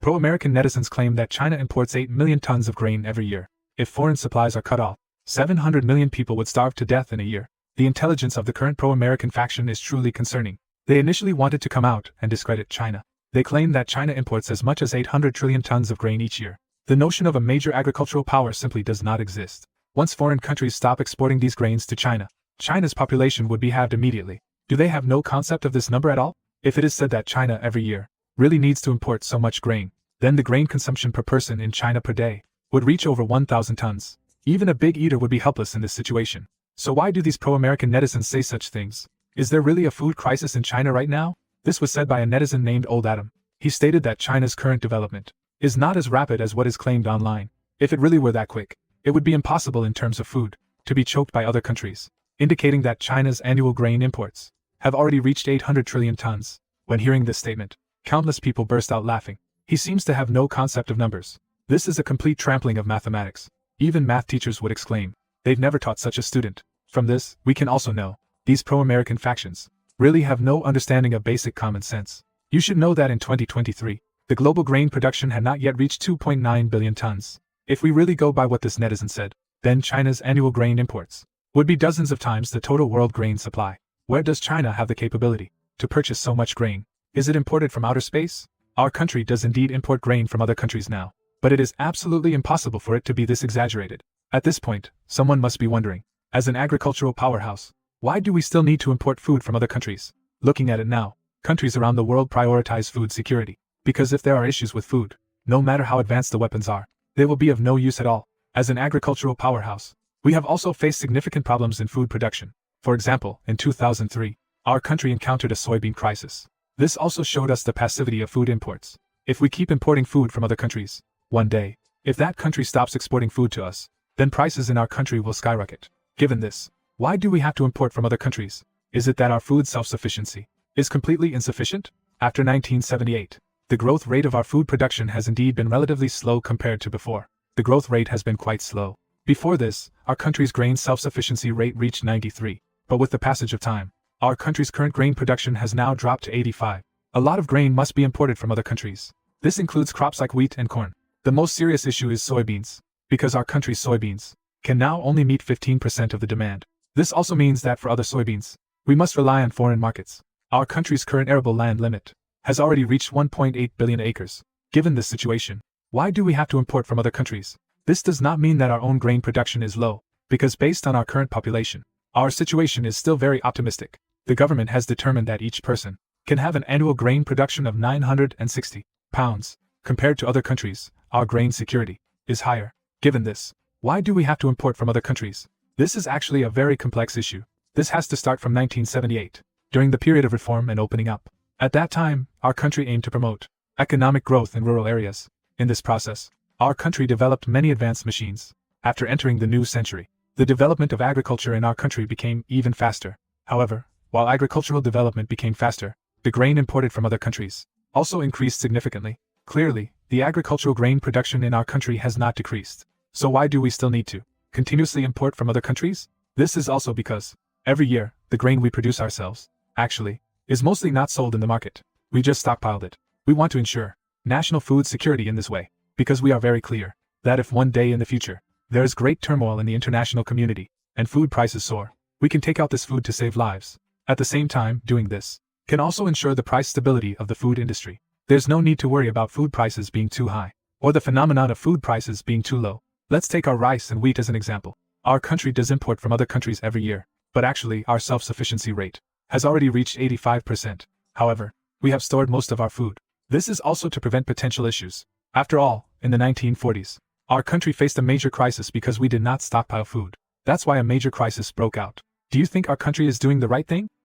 Pro-American netizens claim that China imports 8 million tons of grain every year. If foreign supplies are cut off, 700 million people would starve to death in a year. The intelligence of the current pro-American faction is truly concerning. They initially wanted to come out and discredit China. They claim that China imports as much as 800 trillion tons of grain each year. The notion of a major agricultural power simply does not exist. Once foreign countries stop exporting these grains to China, China's population would be halved immediately. Do they have no concept of this number at all? If it is said that China every year really needs to import so much grain, then the grain consumption per person in China per day would reach over 1,000 tons. Even a big eater would be helpless in this situation. So why do these pro-American netizens say such things? Is there really a food crisis in China right now? This was said by a netizen named Old Adam. He stated that China's current development is not as rapid as what is claimed online. If it really were that quick, it would be impossible in terms of food to be choked by other countries, indicating that China's annual grain imports have already reached 800 trillion tons. When hearing this statement, countless people burst out laughing. He seems to have no concept of numbers. This is a complete trampling of mathematics. Even math teachers would exclaim, they've never taught such a student. From this, we can also know, these pro-American factions really have no understanding of basic common sense. You should know that in 2023, the global grain production had not yet reached 2.9 billion tons. If we really go by what this netizen said, then China's annual grain imports would be dozens of times the total world grain supply. Where does China have the capability to purchase so much grain? Is it imported from outer space? Our country does indeed import grain from other countries now, but it is absolutely impossible for it to be this exaggerated. At this point, someone must be wondering, as an agricultural powerhouse, why do we still need to import food from other countries? Looking at it now, countries around the world prioritize food security, because if there are issues with food, no matter how advanced the weapons are, they will be of no use at all. As an agricultural powerhouse, we have also faced significant problems in food production. For example, in 2003, our country encountered a soybean crisis. This also showed us the passivity of food imports. If we keep importing food from other countries, one day, if that country stops exporting food to us, then prices in our country will skyrocket. Given this, why do we have to import from other countries? Is it that our food self-sufficiency is completely insufficient? After 1978, the growth rate of our food production has indeed been relatively slow compared to before. The growth rate has been quite slow. Before this, our country's grain self-sufficiency rate reached 93, but with the passage of time, our country's current grain production has now dropped to 85. A lot of grain must be imported from other countries. This includes crops like wheat and corn. The most serious issue is soybeans, because our country's soybeans can now only meet 15% of the demand. This also means that for other soybeans, we must rely on foreign markets. Our country's current arable land limit has already reached 1.8 billion acres. Given this situation, why do we have to import from other countries? This does not mean that our own grain production is low, because based on our current population, our situation is still very optimistic. The government has determined that each person can have an annual grain production of 960 pounds. Compared to other countries, our grain security is higher. Given this, why do we have to import from other countries? This is actually a very complex issue. This has to start from 1978, during the period of reform and opening up. At that time, our country aimed to promote economic growth in rural areas. In this process, our country developed many advanced machines. After entering the new century, the development of agriculture in our country became even faster. However, while agricultural development became faster, the grain imported from other countries also increased significantly. Clearly, the agricultural grain production in our country has not decreased. So why do we still need to continuously import from other countries? This is also because, every year, the grain we produce ourselves, actually, is mostly not sold in the market. We just stockpiled it. We want to ensure national food security in this way, because we are very clear that if one day in the future, there is great turmoil in the international community, and food prices soar, we can take out this food to save lives. At the same time, doing this can also ensure the price stability of the food industry. There's no need to worry about food prices being too high, or the phenomenon of food prices being too low. Let's take our rice and wheat as an example. Our country does import from other countries every year, but actually our self-sufficiency rate has already reached 85%. However, we have stored most of our food. This is also to prevent potential issues. After all, in the 1940s, our country faced a major crisis because we did not stockpile food. That's why a major crisis broke out. Do you think our country is doing the right thing?